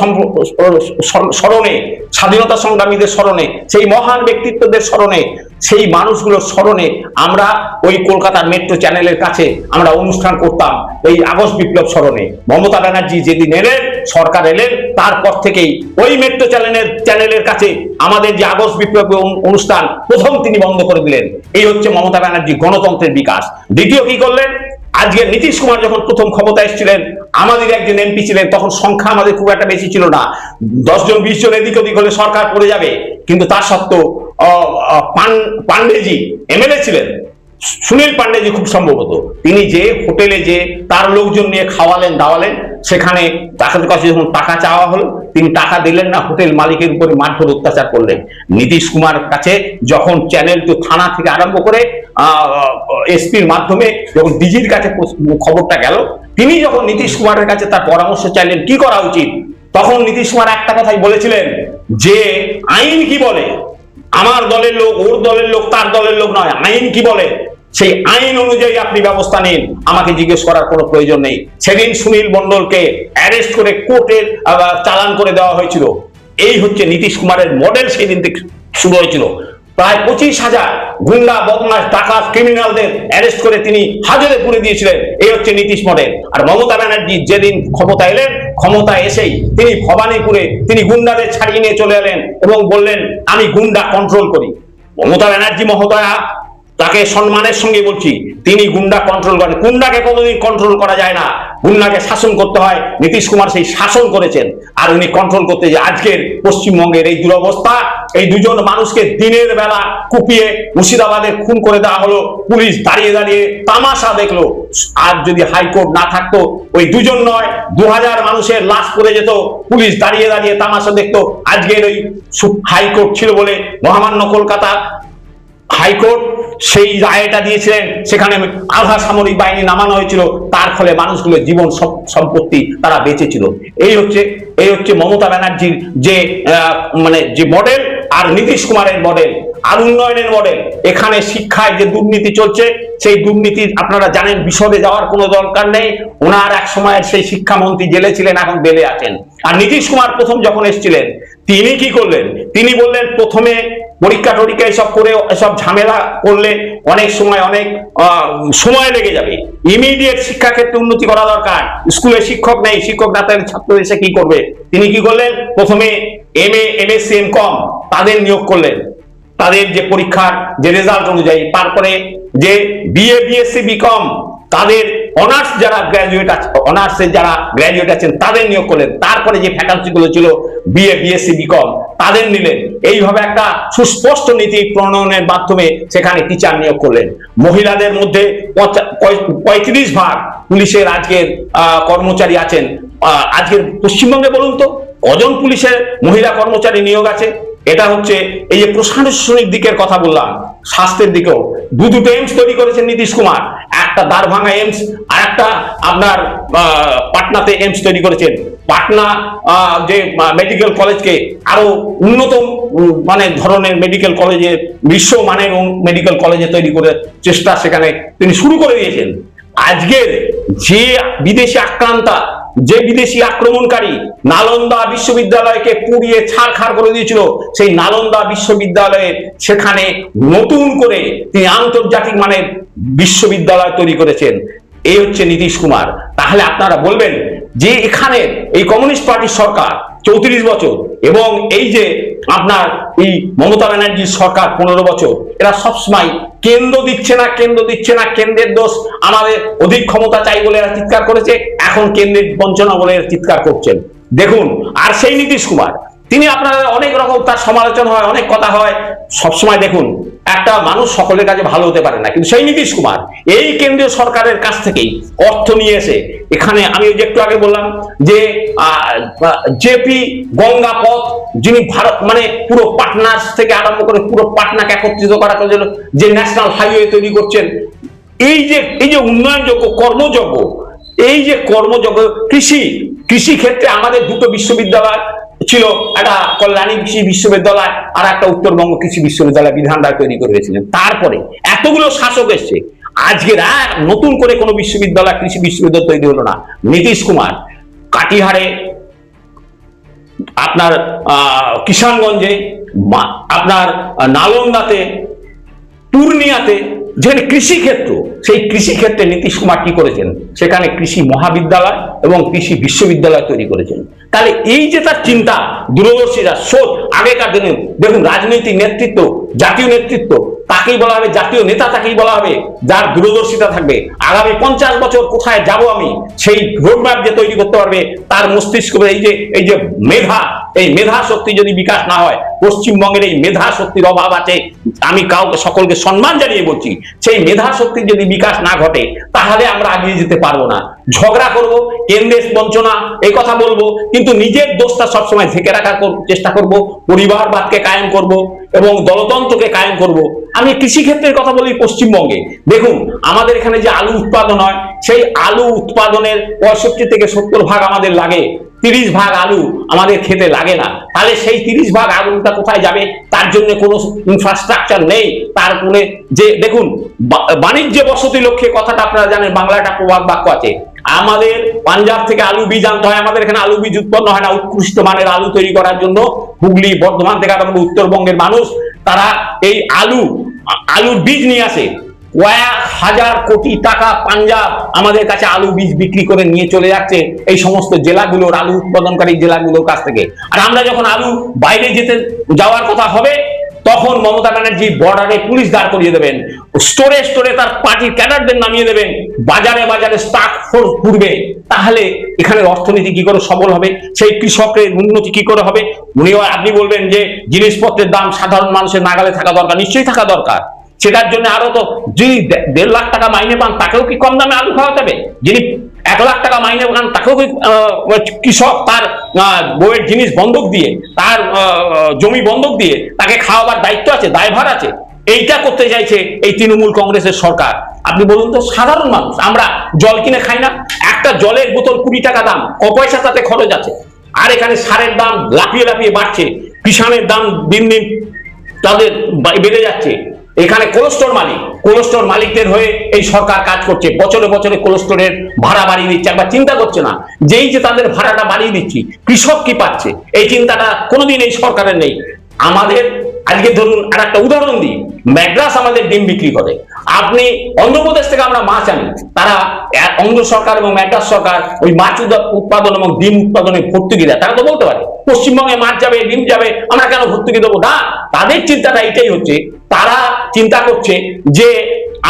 স্মরণে, স্বাধীনতা সংগ্রামীদের স্মরণে, সেই মহান ব্যক্তিত্বদের স্মরণে, সেই মানুষগুলোর স্মরণে আমরা ওই কলকাতার মেট্রো চ্যানেলের কাছে আমরা অনুষ্ঠান করতাম এই আগস্ট বিপ্লব স্মরণে। মমতা ব্যানার্জি যেদিন এলেন, সরকার এলেন, তারপর থেকেই ওই মেট্রো চ্যানেলের কাছে আমাদের যে আগস্ট বিপ্লব অনুষ্ঠান প্রথম তিনি বন্ধ করে দিলেন। এই হচ্ছে মমতা ব্যানার্জি গণতন্ত্রের বিকাশ। দ্বিতীয় কি করলেন? আজকে নীতিশ কুমার যখন প্রথম ক্ষমতা এসেছিলেন, আমাদের একজন এমপি ছিলেন, তখন সংখ্যা আমাদের খুব একটা বেশি ছিল না, 10 জন 20 জন এদিক ওদিক হলে সরকার পড়ে যাবে। কিন্তু তার সত্ত্বেও পান্ডেজি এমএলএ ছিলেন, সুনীল পান্ডেজি খুব সম্ভবত, তিনি যে হোটেলে যে তার লোকজন নিয়ে খাওয়ালেন দাওয়ালেন, সেখানে তাদের কাছে যখন টাকা চাওয়া হলো তিনি টাকা দিলেন না, হোটেল মালিকের উপরে মারধর অত্যাচার করলেন। নীতিশ কুমার কাছে যখন চ্যানেল টু থানা থেকে আরম্ভ করে এসপির মাধ্যমে যখন ডিজির কাছে খবরটা গেল, তিনি যখন নীতিশ কুমারের কাছে তার পরামর্শ চাইলেন কি করা উচিত, তখন নীতিশ কুমার একটা কথাই বলেছিলেন যে আইন কি বলে, আমার দলের লোক ওর দলের লোক তার দলের লোক নয়, আইন কি বলে সেই আইন অনুযায়ী আপনি ব্যবস্থা নিন, আমাকে জিজ্ঞেস করার কোনো প্রয়োজন নেই। সেদিন সুনীল মণ্ডলকে অ্যারেস্ট করে কোর্টের চালান করে দেওয়া হয়েছিল। এই হচ্ছে নীতিশ কুমারের মডেল। সেই দিন থেকে শুরু হয়েছিল। প্রায় 25,000 গুন্ডা বদমাশ ডাকাত ক্রিমিনালদের অ্যারেস্ট করে তিনি হাজতে পুরে দিয়েছিলেন। এই হচ্ছে নীতিশ মডেল। আর মমতা ব্যানার্জি যেদিন ক্ষমতা এলেন, ক্ষমতা এসেই তিনি ভবানীপুরে তিনি গুন্ডাদের ছাড়িয়ে নিয়ে চলে এলেন এবং বললেন আমি গুন্ডা কন্ট্রোল করি। মমতা ব্যানার্জি মহোদয়া, তাকে সম্মানের সঙ্গে বলছি, তিনি গুন্ডা কন্ট্রোল করেন। গুন্ডাকে কোনোদিন কন্ট্রোল করা যায় না, গুন্ডাকে শাসন করতে হয়। নীতিশ কুমার সেই শাসন করেছেন, আর উনি কন্ট্রোল করতে যে আজকের পশ্চিমবঙ্গের এই দুরবস্থা, এই দুজন মানুষকে দিনের বেলা কুপিয়ে মুর্শিদাবাদে খুন করে দেওয়া হলো, পুলিশ দাঁড়িয়ে দাঁড়িয়ে তামাশা দেখলো। আর যদি হাইকোর্ট না থাকতো, ওই দুজন নয় 2000 মানুষের লাশ পড়ে যেত, পুলিশ দাঁড়িয়ে দাঁড়িয়ে তামাশা দেখতো। আজকের ওই হাইকোর্ট ছিল বলে মহামান্য কলকাতা হাইকোর্ট সেই রায়টা দিয়েছিলেন, সেখানে আধা সামরিক বাহিনী নামানো হয়েছিল, তার ফলে মানুষগুলোর জীবন সম্পত্তি তারা বেঁচেছিল। এই হচ্ছে মমতা ব্যানার্জির যে যে মডেল আর নীতিশ কুমারের মডেল আর উন্নয়নের মডেল। এখানে শিক্ষায় যে দুর্নীতি চলছে, সেই দুর্নীতি আপনারা জানেন, বিশদে যাওয়ার কোনো দরকার নেই। ওনার এক সময়ের সেই শিক্ষামন্ত্রী জেলে ছিলেন, এখন বেলে আছেন। আর নীতিশ কুমার প্রথম যখন এসেছিলেন তিনি কি করলেন, তিনি বললেন প্রথমে পরীক্ষা টরীক্ষা এসব করে এসব ঝামেলা করলে অনেক সময় লেগে যাবে, ইমিডিয়েট শিক্ষাক্ষেত্রে উন্নতি করা দরকার। স্কুলে শিক্ষক নেই, শিক্ষক না থাকলে ছাত্র এসে কি করবে? তিনি কি করলেন, প্রথমে MA MSc MCom তাদের নিয়োগ করলেন, তাদের যে পরীক্ষার যে রেজাল্ট অনুযায়ী। তারপরে যে BA BSc BCom তাদের অনার্স যারা গ্র্যাজুয়েট আছে, অনার্সের যারা গ্র্যাজুয়েট আছেন তাদের নিয়োগ করলেন। তারপরে যে ফ্যাকাল্টি গুলো ছিল BA BSc BCom তাদের নিলেন। এইভাবে একটা সুস্পষ্ট নীতি প্রণয়নের মাধ্যমে সেখানে টিচার নিয়োগ করলেন। মহিলাদের মধ্যে 35% পুলিশের আজকের কর্মচারী আছেন। আজকের পশ্চিমবঙ্গে বলুন তো কজন পুলিশের মহিলা কর্মচারী নিয়োগ আছে? এটা হচ্ছে এই যে প্রশাসনিক দিকের কথা বললাম, স্বাস্থ্যের দিকেও দুটো এইমস তৈরি করেছেন নীতিশ কুমার। একটা দারভাঙ্গা এইমস আর একটা আপনার পাটনাতে এইমস তৈরি করেছেন। পাটনা যে মেডিকেল কলেজকে আরো উন্নত ধরনের মেডিকেল কলেজে, বিশ্বমানের মেডিকেল কলেজে তৈরি করে চেষ্টা সেখানে তিনি শুরু করে দিয়েছেন। আজকের যে বিদেশি আক্রান্তা, যে বিদেশি আক্রমণকারী নালন্দা বিশ্ববিদ্যালয়কে পুড়িয়ে ছারখার করে দিয়েছিল, সেই নালন্দা বিশ্ববিদ্যালয়ে সেখানে নতুন করে তিনি আন্তর্জাতিক মানের বিশ্ববিদ্যালয় তৈরি করেছেন। এই হচ্ছে নীতিশ কুমার। তাহলে আপনারা বলবেন যে এখানে এই কমিউনিস্ট পার্টির সরকার 34 বছর এবং এই যে আপনার এই মমতা ব্যানার্জির সরকার 15 বছর, এরা সবসময় কেন্দ্র দিচ্ছে না, কেন্দ্রের দোষ, আমাদের অধিক ক্ষমতা চাই বলে এরা চিৎকার করেছে, এখন কেন্দ্রের বঞ্চনা বলে এরা চিৎকার করছেন। দেখুন, আর সেই নীতিশ কুমার তিনি আপনারা অনেক রকম তার সমালোচনা হয়, অনেক কথা হয়। সবসময় দেখুন, একটা মানুষ সকলের কাছে ভালো হতে পারে না, কিন্তু সেই নীতিশ কুমার এই কেন্দ্রীয় সরকারের কাছ থেকেই অর্থ নিয়ে এসে এখানে আমি একটু আগে বললাম যে জেপি গঙ্গা পথ, যিনি ভারত পুরো পাটনা থেকে আরম্ভ করে পুরো পাটনাকে একত্রিত করার জন্য যে ন্যাশনাল হাইওয়ে তৈরি করছেন, এই যে উন্নয়নযোগ্য কর্মযোগ্য, এই যে কর্মযোগ্য কৃষি ক্ষেত্রে আমাদের দুটো বিশ্ববিদ্যালয় ছিল, একটা কল্যাণী কৃষি বিশ্ববিদ্যালয় আর একটা উত্তরবঙ্গ কৃষি বিশ্ববিদ্যালয় বিধান রায় তৈরি করেছিলেন। তারপরে এতগুলো শাসক এসছে, আজকের নতুন করে কোনো বিশ্ববিদ্যালয় কৃষি বিশ্ববিদ্যালয় তৈরি হলো না। নীতিশ কুমার কাটিহারে, আপনার কিষানগঞ্জে, আপনার নালন্দাতে, পূর্ণিয়াতে যেখানে কৃষি ক্ষেত্র, সেই কৃষি ক্ষেত্রে নীতিশ কুমার কি করেছেন, সেখানে কৃষি মহাবিদ্যালয় এবং কৃষি বিশ্ববিদ্যালয় তৈরি করেছেন। তাহলে এই যে তার চিন্তা, দূরদর্শিতা, সোচ, আগেকার দিনে দেখুন রাজনৈতিক নেতৃত্ব, জাতীয় নেতৃত্ব তাকেই বলা হবে, জাতীয় নেতা তাকেই বলা হবে যার দূরদর্শিতা থাকবে। আগামী 50 বছর কোথায় যাব আমি সেই রোডম্যাপ যে তৈরি করতে পারবে, তার মস্তিষ্ক এই যে মেধা, এই মেধা শক্তি যদি বিকাশ না হয়, পশ্চিমবঙ্গের এই মেধা শক্তির অভাব আছে। আমি সকলকে সম্মান জানিয়ে বলছি, সেই মেধা শক্তির যদি বিকাশ না ঘটে তাহলে আমরা এগিয়ে যেতে পারবো না। ঝগড়া করব, কেন্দ্রের বঞ্চনা এই কথা বলবো, কিন্তু নিজের দোষটা সবসময় ঢেকে রাখার চেষ্টা করব, পরিবারবাদকে কায়েম করব এবং দলতন্ত্রকে কায়েম করব। আমি কৃষিক্ষেত্রের কথা বলি পশ্চিমবঙ্গে, দেখুন আমাদের এখানে যে আলু উৎপাদন হয়, সেই আলু উৎপাদনের 65 থেকে 70 ভাগ আমাদের লাগে, 30 ভাগ আলু আমাদের খেতে লাগে না। তাহলে সেই 30 ভাগ আলুটা কোথায় যাবে? তার জন্য কোনো ইনফ্রাস্ট্রাকচার নেই। তারপরে যে দেখুন বাণিজ্য বসতি লক্ষ্যে কথাটা আপনারা জানেন, বাংলা একটা প্রবাদ বাক্য আছে, আমাদের পাঞ্জাব থেকে আলু বীজ আনতে হয়, আমাদের এখানে আলু বীজ উৎপন্ন হয় না। উৎকৃষ্ট মানের আলু তৈরি করার জন্য হুগলি, বর্ধমান থেকে আরম্ভ উত্তরবঙ্গের মানুষ তারা এই আলুর বীজ নিয়ে আসে। কয়েক হাজার কোটি টাকা পাঞ্জাব আমাদের কাছে আলু বীজ বিক্রি করে নিয়ে চলে যাচ্ছে এই সমস্ত জেলাগুলোর, আলু উৎপাদনকারী জেলাগুলোর কাছ থেকে। আর আমরা যখন আলু বাইরে যাওয়ার কথা হবে, তখন মমতা ব্যানার্জি বর্ডারে পুলিশ দাঁড় করিয়ে দেবেন, স্টোরে তার পার্টির ক্যাডারদের নামিয়ে দেবেন, বাজারে স্টক ফোর্স ঘুরবে। তাহলে এখানের অর্থনীতি কি করে সবল হবে? সেই কৃষকের উন্নতি কি করে হবে? আপনি বলবেন যে জিনিসপত্রের দাম সাধারণ মানুষের নাগালে থাকা দরকার, নিশ্চয়ই থাকা দরকার। সেটার জন্য আরো তো যিনি 1.5 লাখ টাকা মাইনে পান তাকেও কি কম দামে আলু খাওয়াতে হবে? যিনি 1 লাখ টাকা মাইনে পান তাকেও কি কৃষক তার বইয়ের জিনিস বন্ধক দিয়ে, তার জমি বন্ধক দিয়ে তাকে খাওয়াবার দায়িত্ব আছে, দায়ভার আছে? এইটা করতে চাইছে এই তৃণমূল কংগ্রেসের সরকার। আপনি বলুন তো, সাধারণ মানুষ আমরা জল কিনে খাই না? একটা জলের বোতল 20 টাকা দাম, ক পয়সা তাতে খরচ আছে। আর এখানে সারের দাম লাফিয়ে বাড়ছে, কিষানের দাম দিন দিন তাদের বেড়ে যাচ্ছে। এখানে কোল্ড স্টোর মালিকদের হয়ে এই সরকার কাজ করছে, বছরে কোল্ড স্টোরের ভাড়া বাড়িয়ে দিচ্ছে। একবার চিন্তা করছে না যেই যে তাদের ভাড়াটা বাড়িয়ে দিচ্ছি, কৃষক কি পাচ্ছে? এই চিন্তাটা কোনোদিন এই সরকারের নেই। আমাদের আজকে ধরুন আর একটা উদাহরণ দিই, ম্যাড্রাস আমাদের ডিম বিক্রি করে। আপনি অন্ধ্রপ্রদেশ থেকে আমরা মাছ আনি, তারা অন্ধ্র সরকার এবং ম্যাড্রাস সরকার ওই মাছ উৎপাদন এবং ডিম উৎপাদনে ভর্তুকি দেয়। তারা তো বলতে পারে পশ্চিমবঙ্গে মাছ যাবে, ডিম যাবে, আমরা কেন ভর্তুকি দেবো না? তাদের চিন্তাটা এটাই হচ্ছে, তারা চিন্তা করছে যে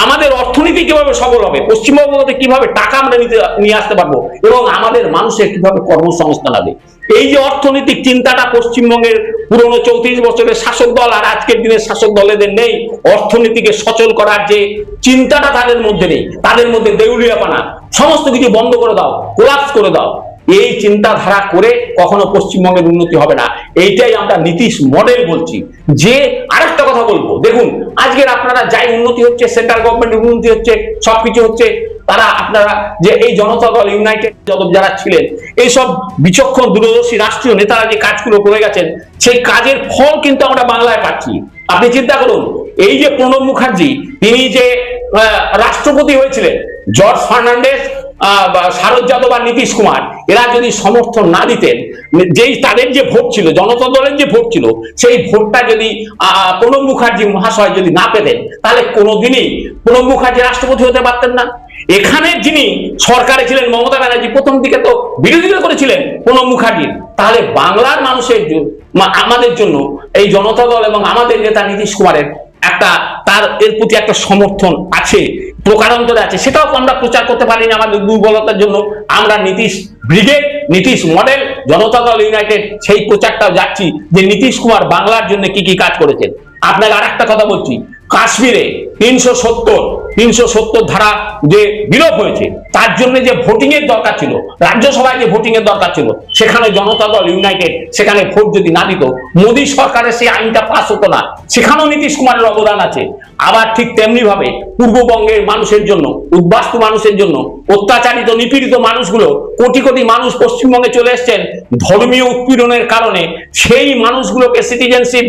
আমাদের অর্থনীতি কিভাবে সবল হবে, পশ্চিমবঙ্গতে কিভাবে টাকা আমরা নিয়ে আসতে পারবো এবং আমাদের মানুষের কিভাবে কর্মসংস্থান হবে। এই যে অর্থনৈতিক চিন্তাটা পশ্চিমবঙ্গের পুরনো 34 বছরের শাসক দল আর আজকের দিনের শাসক দলেদের নেই। অর্থনীতিকে সচল করার যে চিন্তাটা তাদের মধ্যে নেই, তাদের মধ্যে দেউলিয়াপানা, সমস্ত কিছু বন্ধ করে দাও, কোলাপস করে দাও। এই চিন্তাধারা করে কখনো পশ্চিমবঙ্গের উন্নতি হবে না। এইটাই আমরা নীতিশ মডেল বলছি। যে আরেকটা কথা বলবো, দেখুন আজকের আপনারা যাই উন্নতি হচ্ছে, সেন্ট্রাল গভর্নমেন্টের উন্নতি হচ্ছে, সবকিছু হচ্ছে, তারা আপনারা যে এই জনতা দল ইউনাইটেড যারা ছিলেন, এইসব বিচক্ষণ দূরদর্শী রাষ্ট্রীয় নেতারা যে কাজগুলো করে গেছেন, সেই কাজের ফল কিন্তু আমরা বাংলায় পাচ্ছি। আপনি চিন্তা করুন, এই যে প্রণব মুখার্জি, তিনি যে রাষ্ট্রপতি হয়েছিলেন, জর্জ ফার্নান্ডেজ, শারদ যাদব আর নীতিশ কুমার, এরা যদি সমর্থন না দিতেন, যেই তাদের যে ভোট ছিল, জনতা দলের যে ভোট ছিল, সেই ভোটটা যদি প্রণব মুখার্জি মহাশয় যদি না পেতেন, তাহলে কোনোদিনই প্রণব মুখার্জি রাষ্ট্রপতি হতে পারতেন না। এখানে যিনি সরকারে ছিলেন মমতা ব্যানার্জি, প্রথম দিকে তো বিরোধিতা করেছিলেন প্রণব মুখার্জির। তাহলে বাংলার মানুষের আমাদের জন্য এই জনতা দল এবং আমাদের নেতা নীতিশ কুমারের একটা তার এর প্রতি একটা সমর্থন আছে, প্রকারান্তরে আছে, সেটাও আমরা প্রচার করতে পারিনি আমাদের দুর্বলতার জন্য। আমরা নীতিশ ব্রিগেড, নীতিশ মডেল, জনতা দল ইউনাইটেড সেই প্রচারটাও যাচ্ছি যে নীতিশ কুমার বাংলার জন্য কি কি কাজ করেছেন। আপনাকে আর একটা কথা বলছি, কাশ্মীরে 370 ধারা যে বিলোপ হয়েছে, তার জন্য যে ভোটিং এর দরকার ছিল, রাজ্যসভায় যে ভোটিং এর দরকার ছিল, সেখানে জনতা দল ইউনাইটেড সেখানে ভোট যদি না দিত, মোদী সরকারের সেই আইনটা পাস হতো না। সেখানেও নীতিশ কুমারের অবদান আছে। আবার ঠিক তেমনি ভাবে পূর্ববঙ্গের মানুষের জন্য, উদ্বাস্তু মানুষের জন্য, অত্যাচারিত নিপীড়িত মানুষগুলো, কোটি কোটি মানুষ পশ্চিমবঙ্গে চলে এসছেন ধর্মীয় উৎপীড়নের কারণে। সেই মানুষগুলোকে সিটিজেনশিপ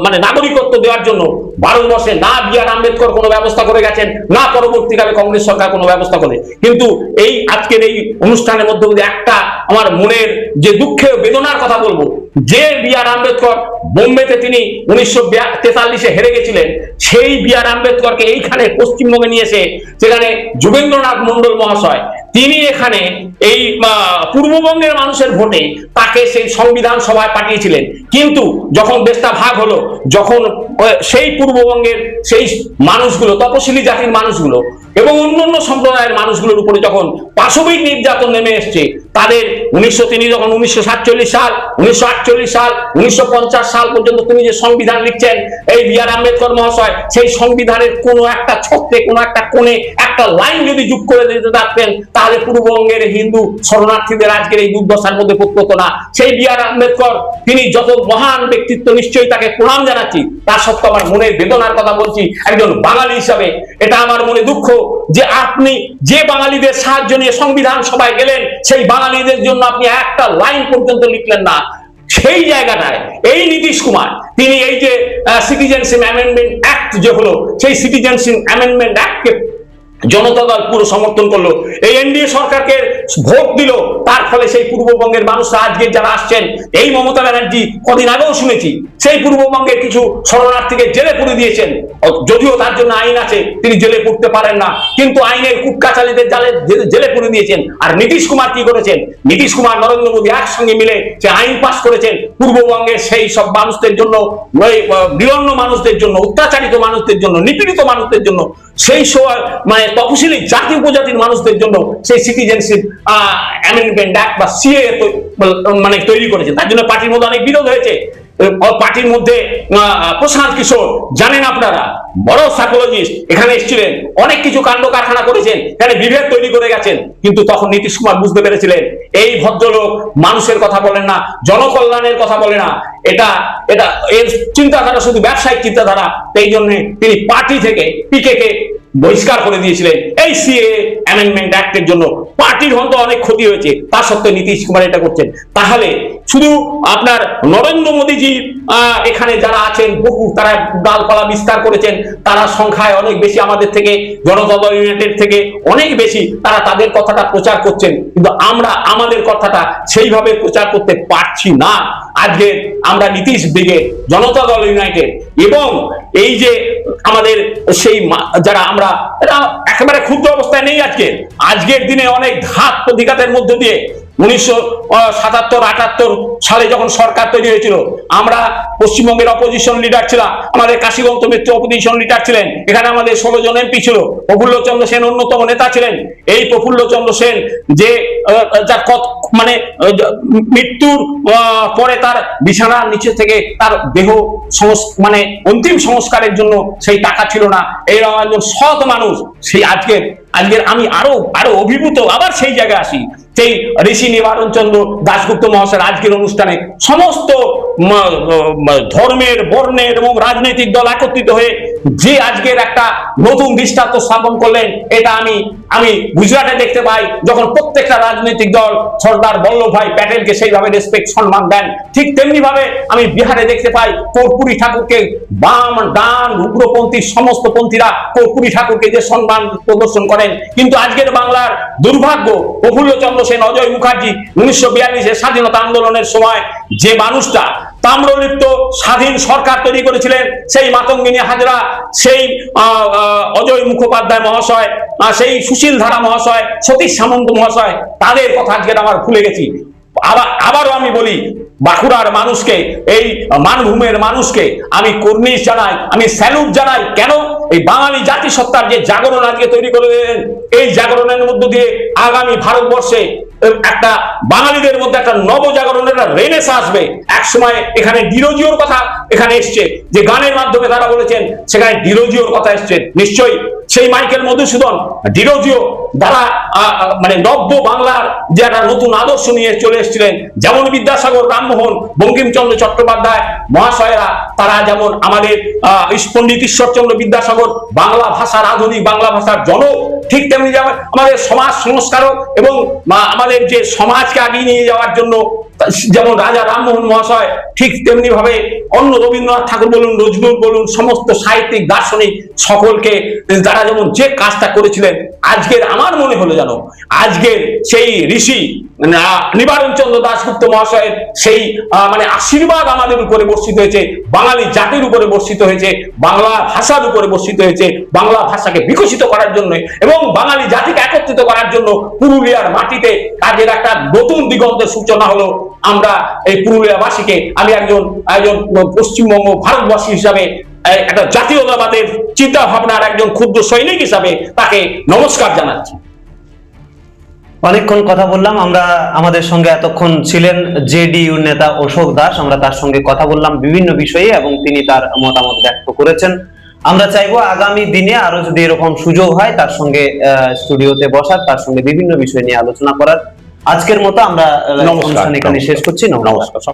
মানে নাগরিকত্ব দেওয়ার জন্য ভারতবর্ষে না বি.আর. আম্বেদকর কোনো ব্যবস্থা করে গেছেন, না পরবর্তীকালে কংগ্রেস সরকার কোনো ব্যবস্থা করে। কিন্তু এই আজকের এই অনুষ্ঠানের মধ্যে একটা আমার মনের যে দুঃখে বেদনার কথা বলবো, যে বি.আর. আম্বেদকর বোম্বেতে তিনি 1943-এ হেরে গেছিলেন, সেই বি.আর. আম্বেদকরকে এইখানে পশ্চিমবঙ্গে নিয়ে এসে সেখানে যোগেন্দ্রনাথ মন্ডল মহাশয় তিনি এখানে এই পূর্ববঙ্গের মানুষের ভোটে তাকে সেই সংবিধান সভায় পাঠিয়েছিলেন। কিন্তু যখন দেশটা ভাগ হলো, যখন সেই পূর্ববঙ্গের সেই মানুষগুলো, তপশিলি জাতির মানুষগুলো এবং অন্যান্য সম্প্রদায়ের মানুষগুলোর উপরে যখন পাশবিক নির্যাতন নেমে এসছে, তাদের তিনি যখন 1947 সাল, 1948 সাল, 1950 সাল পর্যন্ত তিনি যে সংবিধান লিখছেন, এই বি.আর. আম্বেদকর মহাশয় সেই সংবিধানের কোনো একটা ছত্রে, কোনো একটা কোণে একটা লাইন যদি যোগ করে দিতে পারতেন, তাহলে পূর্ববঙ্গের হিন্দু শরণার্থীদের আজকের এই দুর্দশার মধ্যে পড়তে হতো না। সেই বি.আর. আম্বেদকর তিনি যত মহান ব্যক্তিত্ব, নিশ্চয়ই তাকে প্রণাম জানাচ্ছি, তার সত্ত্বেও আমার মনের বেদনার কথা বলছি একজন বাঙালি হিসাবে। এটা আমার মনে দুঃখ যে আপনি যে বাঙালিদের সাহায্য নিয়ে সংবিধান সভায় গেলেন, সেই বাঙালিদের জন্য আপনি একটা লাইন পর্যন্ত লিখলেন না। সেই জায়গাটায় এই নীতিশ কুমার তিনি এই যে সিটিজেনশিপ অ্যামেন্ডমেন্ট অ্যাক্ট যে হলো, সেই সিটিজেনশিপ অ্যামেন্ডমেন্ট অ্যাক্টকে জনতা দল পুরো সমর্থন করলো, এই এনডিএ সরকারকে ভোট দিল। তার ফলে সেই পূর্ববঙ্গের মানুষরা আজকে যারা আসছেন, এই মমতা ব্যানার্জি কদিন আগেও শুনেছি সেই পূর্ববঙ্গের কিছু শরণার্থীকে জেলে পুরে দিয়েছেন, যদিও তার জন্য আইন আছে, তিনি জেলে পুরতে পারেন না, কিন্তু আইনের কুটকাচালীদের জেলে পুরে দিয়েছেন। আর নীতিশ কুমার কি করেছেন? নীতিশ কুমার, নরেন্দ্র মোদী একসঙ্গে মিলে সে আইন পাস করেছেন পূর্ববঙ্গের সেই সব মানুষদের জন্য, বিরন্ন মানুষদের জন্য, অত্যাচারিত মানুষদের জন্য, নিপীড়িত মানুষদের জন্য, সেই সময় মানে তপশিলি জাতি উপজাতির মানুষদের জন্য সেই সিটিজেনশিপ অ্যামেন্ডমেন্ট অ্যাক্ট বা সিএ মানে তৈরি করেছে। তার জন্য পার্টির মধ্যে অনেক বিরোধ হয়েছে। পার্টির মধ্যে প্রশান্ত কিশোর, জানেন আপনারা, বড় সাইকোলজিস্ট, এখানে এসেছিলেন, অনেক কিছু কাণ্ড কারখানা করেছেন, এখানে বিভেদ তৈরি করে গেছেন। কিন্তু তখন নীতিশ কুমার বুঝতে পেরেছিলেন এই ভদ্রলোক মানুষের কথা বলেন না, জনকল্যাণের কথা বলে না, এটা এর চিন্তাধারা শুধু ব্যবসায়িক চিন্তাধারা। এই জন্য তিনি পার্টি থেকে পিকে কে বহিষ্কার করে দিয়েছিলেন এই সিএ অ্যামেন্ডমেন্ট অ্যাক্টের জন্য। পার্টির হয়তো অনেক ক্ষতি হয়েছে, তা সত্ত্বেও নীতিশ কুমার এটা করছেন। তাহলে শুধু আপনার নরেন্দ্র মোদীজি এখানে যারা আছেন বহু, তারা ডালপালা বিস্তার করেছেন, তারা সংখ্যায় অনেক বেশি আমাদের থেকে, জনতা দল ইউনাইটেড থেকে অনেক বেশি, তারা তাদের কথাটা প্রচার করছেন, কিন্তু আমরা আমাদের কথাটা সেইভাবে প্রচার করতে পারছি না। আজকে আমরা নীতিশ ব্রিগেড, জনতা দল ইউনাইটেড এবং এই যে আমাদের সেই যারা আমরা একেবারে ক্ষুদ্র অবস্থায় নেই। আজকের দিনে অনেক ঘাত প্রতিঘাতের মধ্য দিয়ে 1977-78 সালে যখন সরকার তৈরি হয়েছিল, আমরা পশ্চিমবঙ্গের অপোজিশন লিডার ছিলাম, আমাদের কাশীগঞ্জ মিত্র অপোজিশন লিডার ছিলেন, এখানে আমাদের 16 জন এমপি ছিল, প্রফুল্ল চন্দ্র সেন অন্যতম নেতা ছিলেন। এই প্রফুল্ল চন্দ্র সেন যে যার মানে মৃত্যুর পরে তার বিছানার নিচে থেকে তার দেহ মানে অন্তিম সংস্কারের জন্য সেই টাকা ছিল না, এইরকম একজন সৎ মানুষ। সেই আজকের আমি আরো অভিভূত, আবার সেই জায়গায় আসি, সেই ঋষি নিবারণ চন্দ্র দাশগুপ্ত মহাশয়ের আজকের অনুষ্ঠানে সমস্ত ধর্মের, বর্ণের এবং রাজনৈতিক দল একত্রিত হয়ে যে আজকের একটা নতুন দৃষ্টান্ত স্থাপন করলেন, এটা আমি গুজরাটে দেখতে পাই, যখন প্রত্যেকটা রাজনৈতিক দল সর্দার বল্লভভাই প্যাটেলকে সেইভাবে রেসপেক্ট সম্মান দেন, ঠিক তেমনি ভাবে আমি বিহারে দেখতে পাই কর্পূরী ঠাকুরকে বাম, ডান, উগ্রপন্থী সমস্ত পন্থীরা কর্পূরী ঠাকুরকে যে সম্মান প্রদর্শন করেন। কিন্তু আজকের বাংলার দুর্ভাগ্য, প্রফুল্ল চন্দ্র সেন, অজয় মুখার্জি 1942-এর স্বাধীনতা আন্দোলনের সময় যে মানুষটা তাম্রলিপ্ত স্বাধীন সরকার তৈরি করেছিলেন, সেই মাতঙ্গিনী হাজরা, সেই অজয় মুখোপাধ্যায় মহাশয়, সেই সুশীল ধারা মহাশয়, সতীশ সামন্ত মহাশয়, তাদের কথা আজকের আমার ভুলে গেছি। আবারও আমি বলি, বাঁকুড়ার মানুষকে, এই মানভূমের মানুষকে আমি কর্নিশ জানাই, আমি স্যালুট জানাই। কেন? এই বাঙালি জাতিসত্তার যে জাগরণ আজকে তৈরি করে দিলেন, এই জাগরণের মধ্য দিয়ে আগামী ভারতবর্ষে একটা বাঙালিদের মধ্যে একটা নবজাগরণের একটা রেনেসাঁ আসবে। এক সময় এখানে ডিরোজিওর কথা এখানে এসছে, যে গানের মাধ্যমে তারা বলেছেন, সেখানে ডিরোজিওর কথা এসছে। নিশ্চয়ই সেই মাইকেল মধুসূদন, ডিরোজিও দ্বারা মানে নব্য বাংলার যে একটা নতুন আদর্শ নিয়ে চলে এসেছিলেন, যেমন বিদ্যাসাগর, রামমোহন, বঙ্কিমচন্দ্র চট্টোপাধ্যায় মহাশয়েরা, তারা যেমন আমাদের পণ্ডিত ঈশ্বরচন্দ্র বিদ্যাসাগর বাংলা ভাষার, আধুনিক বাংলা ভাষার জনক, ঠিক তেমনি আমাদের সমাজ সংস্কারক এবং আমাদের যে সমাজকে আগিয়ে নিয়ে যাওয়ার জন্য যেমন রাজা রামমোহন মহাশয়, ঠিক তেমনি ভাবে অন্য রবীন্দ্রনাথ ঠাকুর বলুন, নজরুল বলুন, সমস্ত সাহিত্যিক, দার্শনিক সকলকে যারা যেমন যে কাজটা করেছিলেন, আজকের আমার মনে হলো যেন আজকের সেই ঋষি নিবারণ চন্দ্র দাশগুপ্ত মহাশয়ের সেই মানে আশীর্বাদ আমাদের উপরে বর্ষিত হয়েছে, বাঙালি জাতির উপরে বর্ষিত হয়েছে, বাংলা ভাষার উপরে বর্ষিত হয়েছে, বাংলা ভাষাকে বিকশিত করার জন্য এবং বাঙালি জাতিকে একত্রিত করার জন্য পুরুলিয়ার মাটিতে কাজের একটা নতুন দিগন্তের সূচনা হলো। আমরা এই পুরুলিয়াবাসীকে, আমি একজন পশ্চিমবঙ্গ ভারতবাসী হিসাবে, একটা জাতীয়তাবাদের চিন্তা ভাবনার একজন ক্ষুদ্র সৈনিক হিসাবে তাকে নমস্কার জানাচ্ছি। অনেকক্ষণ কথা বললাম আমরা। আমাদের সঙ্গে এতক্ষণ ছিলেন জেডিইউ নেতা অশোক দাস। আমরা তার সঙ্গে কথা বললাম বিভিন্ন বিষয়ে এবং তিনি তার মতামত ব্যক্ত করেছেন। আমরা চাইবো আগামী দিনে আরো যদি এরকম সুযোগ হয় তার সঙ্গে স্টুডিওতে বসার, তার সঙ্গে বিভিন্ন বিষয় নিয়ে আলোচনা করার। আজকের মতো আমরা অনুষ্ঠান এখানে শেষ করছি। নমস্কার।